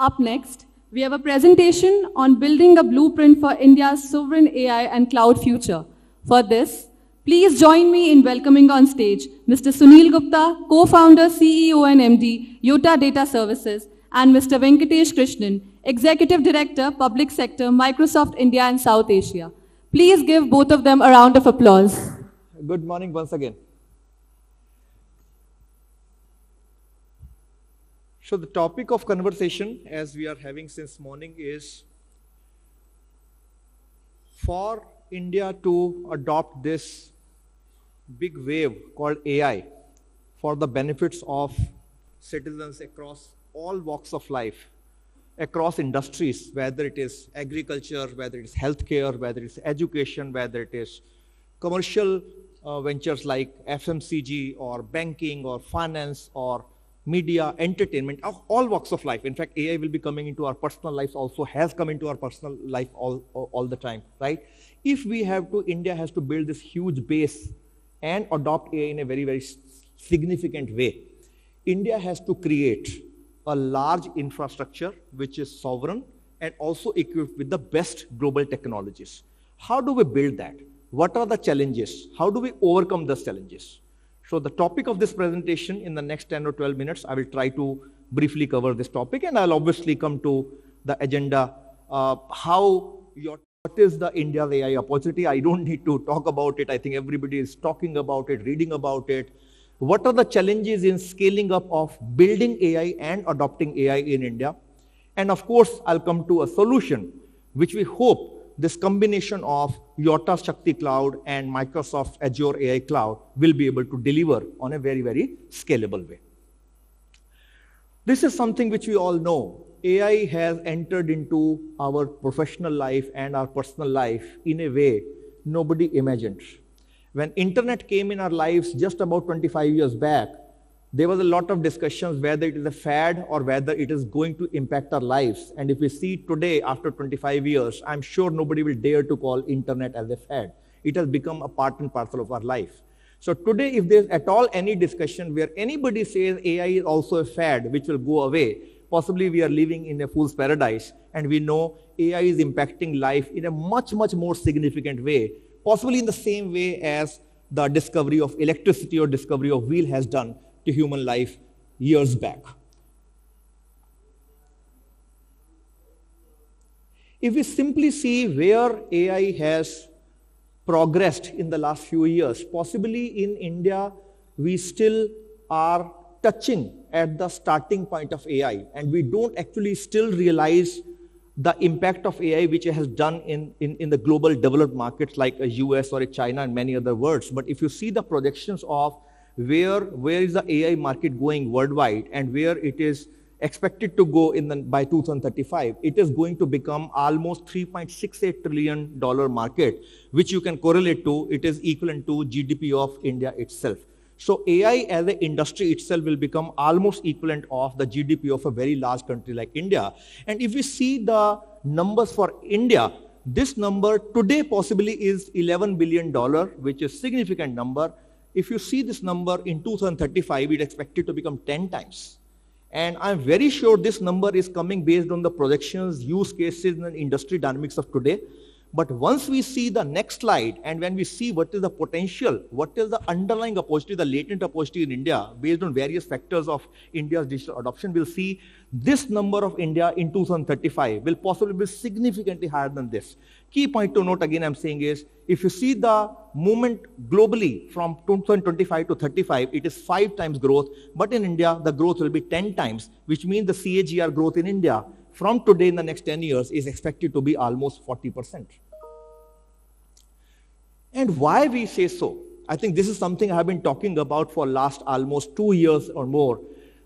Up next, we have a presentation on building a blueprint for India's sovereign AI and cloud future. For this, please join me in welcoming on stage Mr. Sunil Gupta, co-founder, CEO and MD, Yotta Data Services, and Mr. Venkatesh Krishnan, Executive Director, Public Sector, Microsoft India and South Asia. Please give both of them a round of applause. Good morning once again. So the topic of conversation, as we are having since morning, is for India to adopt this big wave called AI for the benefits of citizens across all walks of life, across industries, whether it is agriculture, whether it is healthcare, whether it is education, whether it is commercial ventures like FMCG or banking or finance or media, entertainment, all walks of life. In fact, AI will be coming into our personal lives also, has come into our personal life all the time, right? If we have to, India has to build this huge base and adopt AI in a very, very significant way. India has to create a large infrastructure which is sovereign and also equipped with the best global technologies. How do we build that? What are the challenges? How do we overcome those challenges? So the topic of this presentation, in the next 10 or 12 minutes, I will try to briefly cover this topic, and I'll obviously come to the agenda, what is the India's AI opportunity. I don't need to talk about it. I think everybody is talking about it, reading about it. What are the challenges in scaling up of building AI and adopting AI in India? And of course, I'll come to a solution, which we hope this combination of Yotta Shakti Cloud and Microsoft Azure AI Cloud will be able to deliver on a very, very scalable way. This is something which we all know. AI has entered into our professional life and our personal life in a way nobody imagined. When internet came in our lives just about 25 years back, there was a lot of discussions whether it is a fad or whether it is going to impact our lives. And if we see today, after 25 years, I'm sure nobody will dare to call internet as a fad. It has become a part and parcel of our life. So today, if there's at all any discussion where anybody says AI is also a fad which will go away, possibly we are living in a fool's paradise, and we know AI is impacting life in a much, much more significant way, possibly in the same way as the discovery of electricity or discovery of wheel has done to human life years back. If we simply see where AI has progressed in the last few years, possibly in India, we still are touching at the starting point of AI, and we don't actually still realize the impact of AI which it has done in the global developed markets like a US or a China and many other worlds. But if you see the projections of where is the AI market going worldwide and where it is expected to go by 2035, it is going to become almost $3.68 trillion market, which you can correlate to, it is equivalent to GDP of India itself. So AI as an industry itself will become almost equivalent of the GDP of a very large country like India. And if we see the numbers for India, this number today possibly is $11 billion, which is a significant number. If you see this number in 2035, it's expected to become 10 times. And I'm very sure this number is coming based on the projections, use cases, and industry dynamics of today. But once we see the next slide, and when we see what is the potential, what is the underlying opportunity, the latent opportunity in India, based on various factors of India's digital adoption, we'll see this number of India in 2035 will possibly be significantly higher than this. Key point to note again I'm saying is, if you see the movement globally from 2025 to 35, it is 5 times growth, but in India, the growth will be 10 times, which means the CAGR growth in India from today in the next 10 years is expected to be almost 40%. And why we say so? I think this is something I have been talking about for last almost 2 years or more.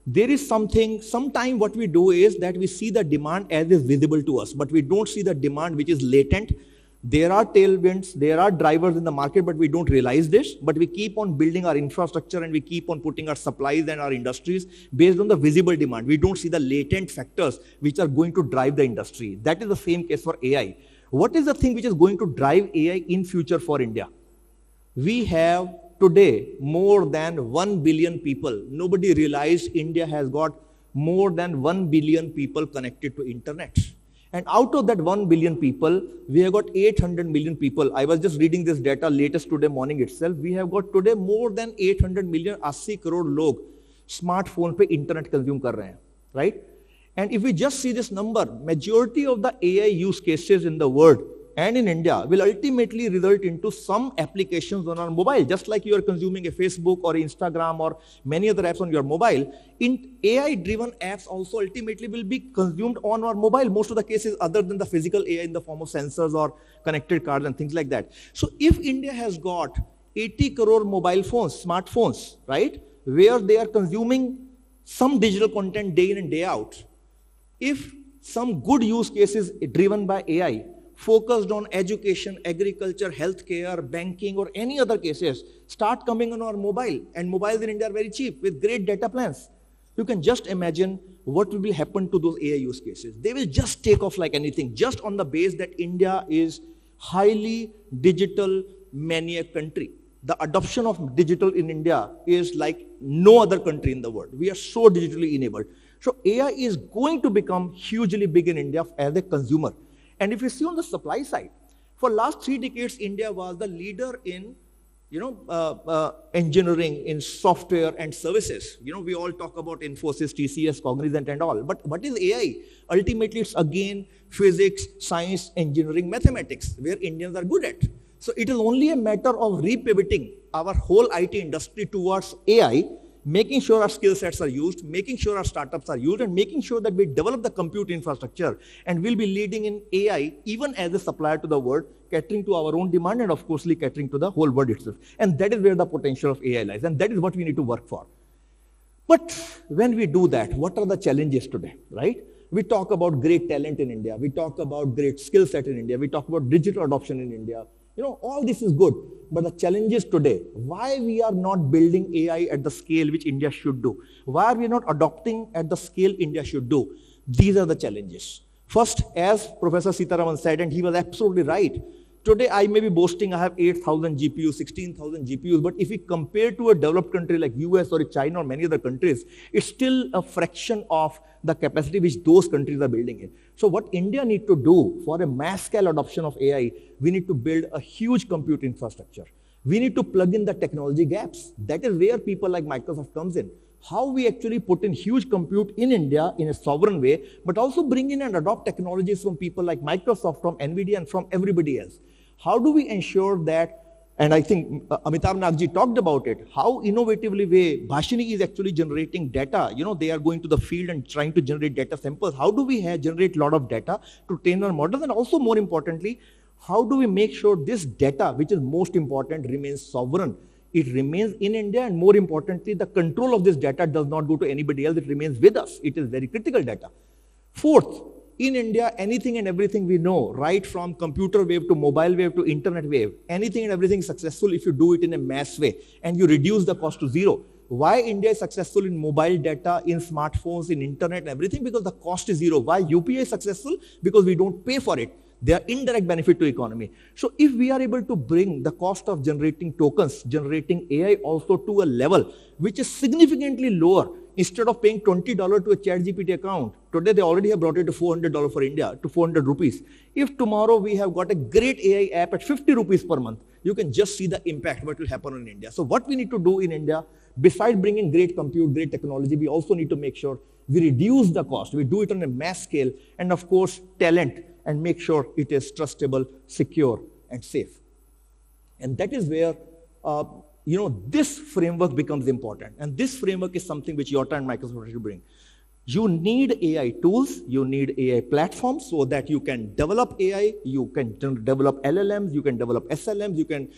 There is sometime what we do is that we see the demand as is visible to us, but we don't see the demand which is latent. There are tailwinds, there are drivers in the market, but we don't realize this. But we keep on building our infrastructure and we keep on putting our supplies and our industries based on the visible demand. We don't see the latent factors which are going to drive the industry. That is the same case for AI. What is the thing which is going to drive AI in future for India? We have today more than 1 billion people. Nobody realized India has got more than 1 billion people connected to internet. And out of that 1 billion people, we have got 800 million people. I was just reading this data latest today morning itself. We have got today more than 800 million, 80 crore log smartphone pe internet consume kar rahe hain, right? And if we just see this number, majority of the AI use cases in the world and in India will ultimately result into some applications on our mobile, just like you are consuming a Facebook or Instagram or many other apps on your mobile. In AI-driven apps also ultimately will be consumed on our mobile, most of the cases other than the physical AI in the form of sensors or connected cars and things like that. So if India has got 80 crore mobile phones, smartphones, right, where they are consuming some digital content day in and day out, if some good use cases driven by AI, focused on education, agriculture, healthcare, banking, or any other cases, start coming on our mobile. And mobiles in India are very cheap with great data plans. You can just imagine what will happen to those AI use cases. They will just take off like anything, just on the base that India is highly digital maniac country. The adoption of digital in India is like no other country in the world. We are so digitally enabled. So AI is going to become hugely big in India as a consumer. And if you see on the supply side, for last 3 decades, India was the leader in, engineering, in software and services. We all talk about Infosys, TCS, Cognizant and all. But what is AI? Ultimately, it's again physics, science, engineering, mathematics, where Indians are good at. So it is only a matter of repivoting our whole IT industry towards AI, making sure our skill sets are used, making sure our startups are used, and making sure that we develop the compute infrastructure. And we'll be leading in AI, even as a supplier to the world, catering to our own demand and of course catering to the whole world itself. And that is where the potential of AI lies. And that is what we need to work for. But when we do that, what are the challenges today, right? We talk about great talent in India. We talk about great skill set in India. We talk about digital adoption in India. All this is good, but the challenges today, why we are not building AI at the scale which India should do? Why are we not adopting at the scale India should do? These are the challenges. First, as Professor Sitaraman said, and he was absolutely right, today I may be boasting I have 8,000 GPUs, 16,000 GPUs, but if we compare to a developed country like US or China or many other countries, it's still a fraction of the capacity which those countries are building in. So what India needs to do for a mass scale adoption of AI, we need to build a huge compute infrastructure. We need to plug in the technology gaps. That is where people like Microsoft comes in. How we actually put in huge compute in India in a sovereign way, but also bring in and adopt technologies from people like Microsoft, from NVIDIA, and from everybody else. How do we ensure that, and I think Amitabh Nagji talked about it, how innovatively way Bhashini is actually generating data. They are going to the field and trying to generate data samples. How do we generate a lot of data to train our models? And also more importantly, how do we make sure this data, which is most important, remains sovereign? It remains in India, and more importantly, the control of this data does not go to anybody else. It remains with us. It is very critical data. Fourth, in India, anything and everything we know, right from computer wave to mobile wave to internet wave, anything and everything is successful if you do it in a mass way and you reduce the cost to zero. Why India is successful in mobile data, in smartphones, in internet and everything? Because the cost is zero. Why UPI is successful? Because we don't pay for it. They are indirect benefit to economy. So if we are able to bring the cost of generating tokens, generating AI also to a level which is significantly lower, instead of paying $20 to a ChatGPT account, today they already have brought it to $400 for India, to 400 rupees. If tomorrow we have got a great AI app at 50 rupees per month, you can just see the impact what will happen in India. So what we need to do in India, besides bringing great compute, great technology, we also need to make sure we reduce the cost. We do it on a mass scale, and of course, talent, and make sure it is trustable, secure, and safe. And that is where this framework becomes important. And this framework is something which Yotta and Microsoft should bring. You need AI tools, you need AI platforms so that you can develop AI, you can develop LLMs, you can develop SLMs, you can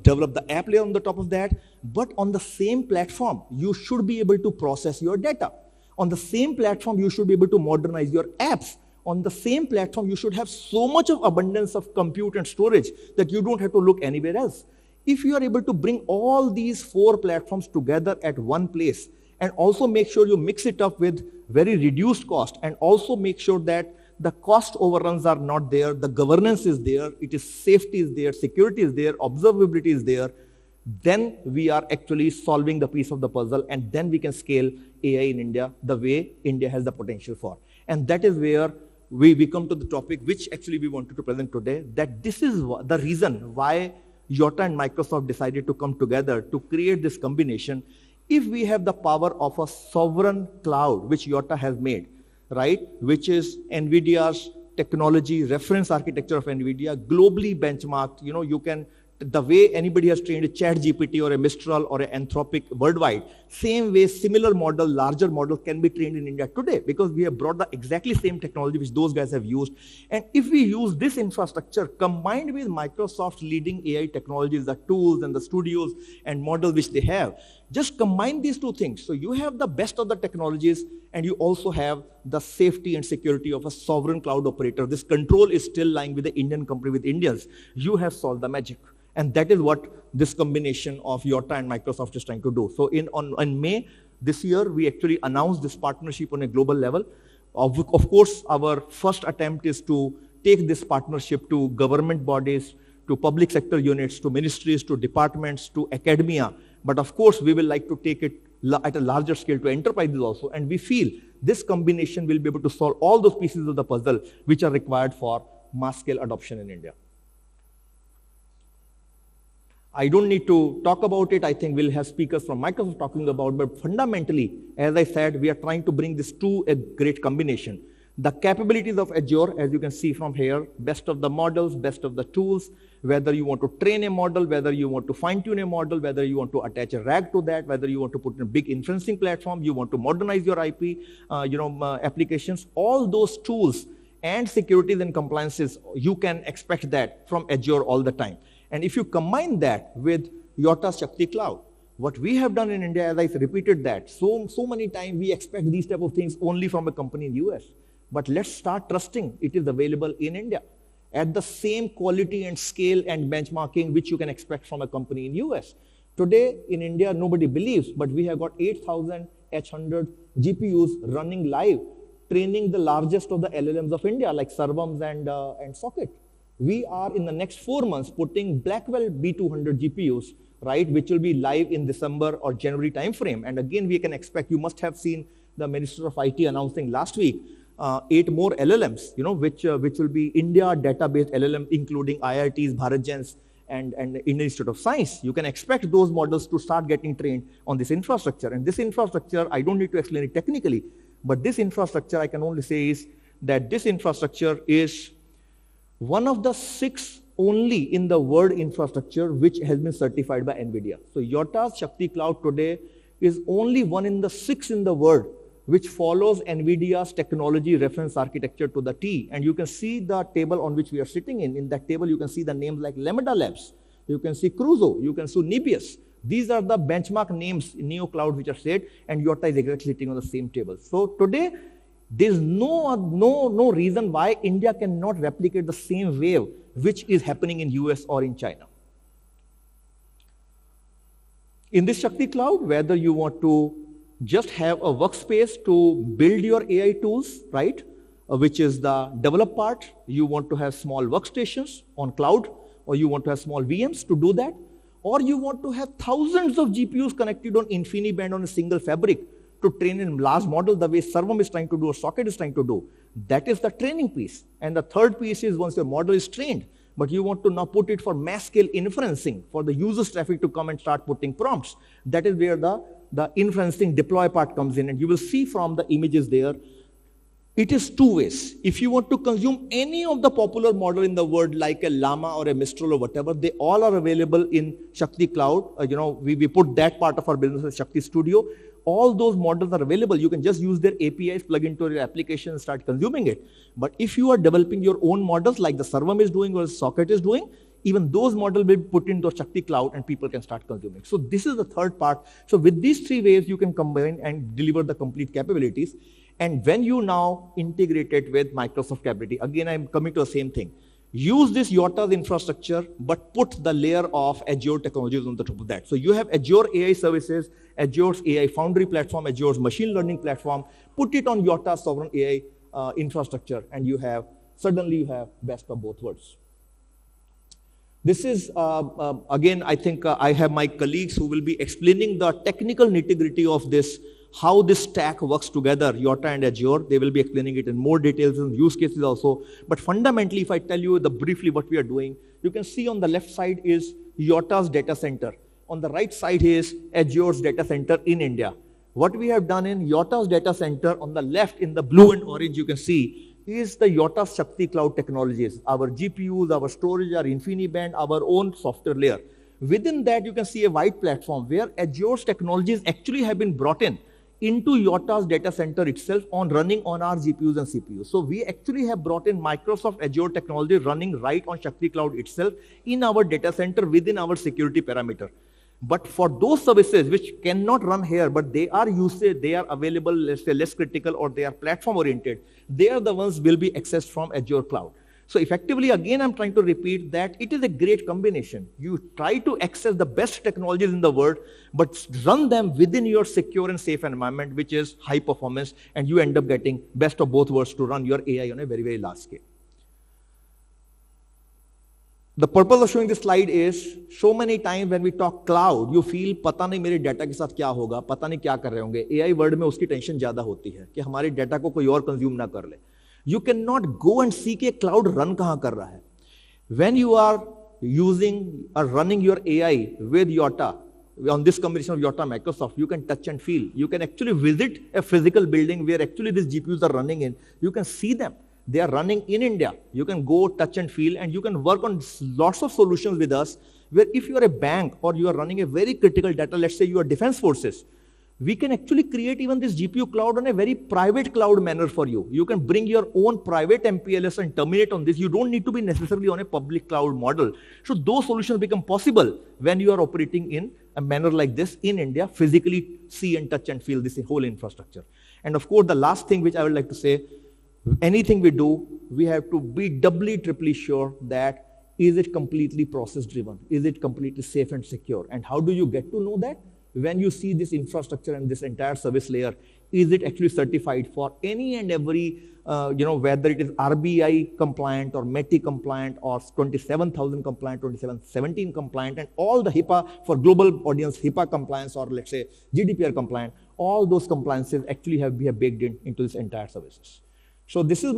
develop the app layer on the top of that. But on the same platform, you should be able to process your data. On the same platform, you should be able to modernize your apps. On the same platform, you should have so much of abundance of compute and storage that you don't have to look anywhere else. If you are able to bring all these 4 platforms together at one place and also make sure you mix it up with very reduced cost and also make sure that the cost overruns are not there, the governance is there, it is safety is there, security is there, observability is there, then we are actually solving the piece of the puzzle, and then we can scale AI in India the way India has the potential for. And that is where we come to the topic which actually we wanted to present today, that this is the reason why Yotta and Microsoft decided to come together to create this combination. If we have the power of a sovereign cloud, which Yotta has made, right, which is NVIDIA's technology, reference architecture of NVIDIA, globally benchmarked, you can, the way anybody has trained a ChatGPT or a Mistral or an Anthropic worldwide, same way similar model, larger model can be trained in India today, because we have brought the exactly same technology which those guys have used. And if we use this infrastructure combined with Microsoft's leading AI technologies, the tools and the studios and models which they have, just combine these two things. So you have the best of the technologies, and you also have the safety and security of a sovereign cloud operator. This control is still lying with the Indian company, with Indians. You have solved the magic. And that is what this combination of Yotta and Microsoft is trying to do. So in May this year, we actually announced this partnership on a global level. Of course, our first attempt is to take this partnership to government bodies, to public sector units, to ministries, to departments, to academia. But of course, we will like to take it at a larger scale to enterprises also. And we feel this combination will be able to solve all those pieces of the puzzle which are required for mass scale adoption in India. I don't need to talk about it. I think we'll have speakers from Microsoft talking about, but fundamentally, as I said, we are trying to bring this to a great combination. The capabilities of Azure, as you can see from here, best of the models, best of the tools, whether you want to train a model, whether you want to fine-tune a model, whether you want to attach a RAG to that, whether you want to put in a big inferencing platform, you want to modernize your IP, applications, all those tools and securities and compliances, you can expect that from Azure all the time. And if you combine that with Yotta's Shakti Cloud, what we have done in India, as I repeated that, so many times we expect these type of things only from a company in US. But let's start trusting it is available in India at the same quality and scale and benchmarking which you can expect from a company in US. Today in India, nobody believes, but we have got 8,000 H100 GPUs running live, training the largest of the LLMs of India, like Sarvams and Socket. We are in the next 4 months putting Blackwell B200 GPUs, right, which will be live in December or January timeframe. And again, we can expect, you must have seen the Minister of IT announcing last week, 8 more LLMs, which will be India database LLM, including IITs, Bharat Gens, and Indian Institute of Science. You can expect those models to start getting trained on this infrastructure. And this infrastructure, I don't need to explain it technically, but this infrastructure, I can only say is that this infrastructure is one of the 6 only in the world infrastructure which has been certified by NVIDIA. So Yotta's Shakti Cloud today is only one in the 6 in the world which follows NVIDIA's technology reference architecture to the T. And you can see the table on which we are sitting in. In that table, you can see the names like Lambda Labs. You can see Crusoe. You can see Nebius. These are the benchmark names in Neo Cloud which are said, and Yotta is exactly sitting on the same table. So today, there's no reason why India cannot replicate the same wave which is happening in US or in China. In this Shakti Cloud, whether you want to just have a workspace to build your AI tools, right, which is the develop part, you want to have small workstations on cloud, or you want to have small VMs to do that, or you want to have thousands of GPUs connected on InfiniBand on a single fabric to train in large model the way Sarvam is trying to do or Socket is trying to do. That is the training piece. And the third piece is once your model is trained, but you want to now put it for mass scale inferencing for the user's traffic to come and start putting prompts. That is where the inferencing deploy part comes in. And you will see from the images there, it is 2 ways. If you want to consume any of the popular model in the world, like a Llama or a Mistral or whatever, they all are available in Shakti Cloud. We put that part of our business as Shakti Studio. All those models are available. You can just use their APIs, plug into your application and start consuming it. But if you are developing your own models like the Sarvam is doing or Socket is doing, even those models will be put into Shakti Cloud and people can start consuming. So this is the third part. So with these 3 ways, you can combine and deliver the complete capabilities. And when you now integrate it with Microsoft capability, again, I'm coming to the same thing. Use this Yotta's infrastructure, but put the layer of Azure technologies on the top of that. So you have Azure AI services, Azure's AI Foundry platform, Azure's machine learning platform, put it on Yotta's sovereign AI infrastructure, and suddenly you have best of both worlds. This is, again, I think I have my colleagues who will be explaining the technical nitty-gritty of this, how this stack works together, Yotta and Azure. They will be explaining it in more details and use cases also. But fundamentally, if I tell you briefly what we are doing, you can see on the left side is Yotta's data center. On the right side is Azure's data center in India. What we have done in Yotta's data center, on the left in the blue and orange, you can see, is the Yotta Shakti Cloud technologies, our GPUs, our storage, our InfiniBand, our own software layer. Within that, you can see a wide platform where Azure's technologies actually have been brought into Yotta's data center itself running on our GPUs and CPUs. So we actually have brought in Microsoft Azure technology running right on Shakti Cloud itself in our data center within our security parameter. But for those services which cannot run here, but they are available, let's say less critical, or they are platform oriented, they are the ones will be accessed from Azure Cloud. So effectively, again, I'm trying to repeat that it is a great combination. You try to access the best technologies in the world, but run them within your secure and safe environment, which is high performance, and you end up getting best of both worlds to run your AI on a very, very large scale. The purpose of showing this slide is, so many times when we talk cloud, you feel पता नहीं मेरे data के साथ क्या होगा, पता नहीं क्या कर रहे होंगे. AI वर्ल्ड में उसकी टेंशन ज्यादा होती है कि हमारे डाटा को कोई और कंज्यूम ना कर ले. You cannot go and see कि cloud run कहाँ कर रहा है. When you are using or running your AI with Yotta, on this combination of Yotta Microsoft, you can touch and feel. You can actually visit a physical building where actually these GPUs are running in. You can see them. They are running in India. You can go, touch and feel, and you can work on lots of solutions with us, where if you are a bank or you are running a very critical data, let's say you are defense forces, we can actually create even this GPU cloud on a very private cloud manner for you. You can bring your own private MPLS and terminate on this. You don't need to be necessarily on a public cloud model. So those solutions become possible when you are operating in a manner like this in India, physically see and touch and feel this whole infrastructure. And of course, the last thing which I would like to say, anything we do, we have to be doubly, triply sure that is it completely process driven? Is it completely safe and secure? And how do you get to know that? When you see this infrastructure and this entire service layer, is it actually certified for any and every, whether it is RBI compliant or METI compliant or 27,000 compliant, 2717 compliant, and all the HIPAA for global audience, HIPAA compliance, or let's say GDPR compliant, all those compliances actually we have baked into this entire services. So this is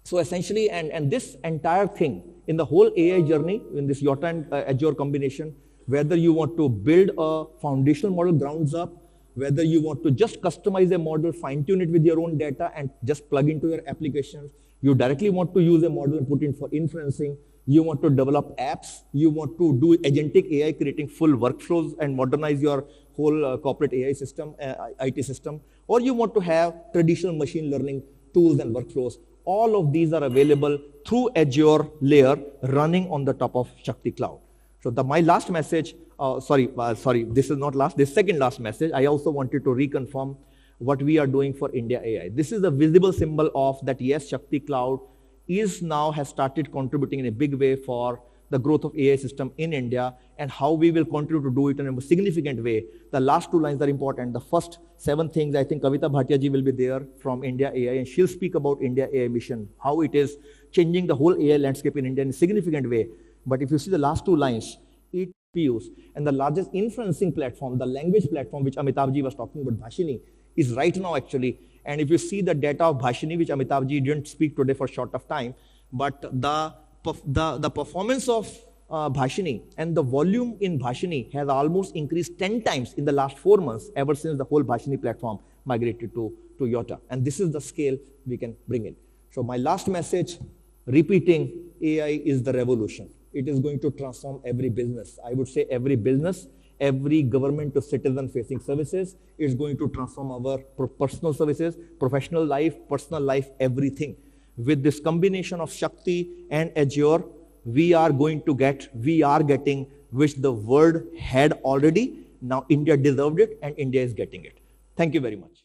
so essentially, and this entire thing in the whole AI journey, in this Yotta and Azure combination, whether you want to build a foundational model grounds up, whether you want to just customize a model, fine tune it with your own data and just plug into your applications, you directly want to use a model and put in for inferencing, you want to develop apps, you want to do agentic AI, creating full workflows and modernize your whole corporate AI system, IT system, or you want to have traditional machine learning tools and workflows. All of these are available through Azure layer running on the top of Shakti Cloud. So my last message, this is not last, this second last message, I also wanted to reconfirm what we are doing for India AI. This is a visible symbol of that, yes, Shakti Cloud has started contributing in a big way for the growth of AI system in India, and how we will continue to do it in a significant way. The last two lines are important. The first 7 things, I think Kavita Bhatia ji will be there from India AI, and she'll speak about India AI mission, how it is changing the whole AI landscape in India in a significant way. But if you see the last 2 lines, it GPUs, and the largest inferencing platform, the language platform which Amitabh ji was talking about, Bhashini, is right now actually. And if you see the data of Bhashini, which Amitabh ji didn't speak today for short of time, but the performance of Bhashini and the volume in Bhashini has almost increased 10 times in the last 4 months ever since the whole Bhashini platform migrated to Yotta. And this is the scale we can bring in. So my last message, repeating, AI is the revolution. It is going to transform every business. I would say every business, every government to citizen facing services. It's going to transform our personal services, professional life, personal life, everything. With this combination of Shakti and Azure, we are getting, which the world had already. Now India deserved it, and India is getting it. Thank you very much.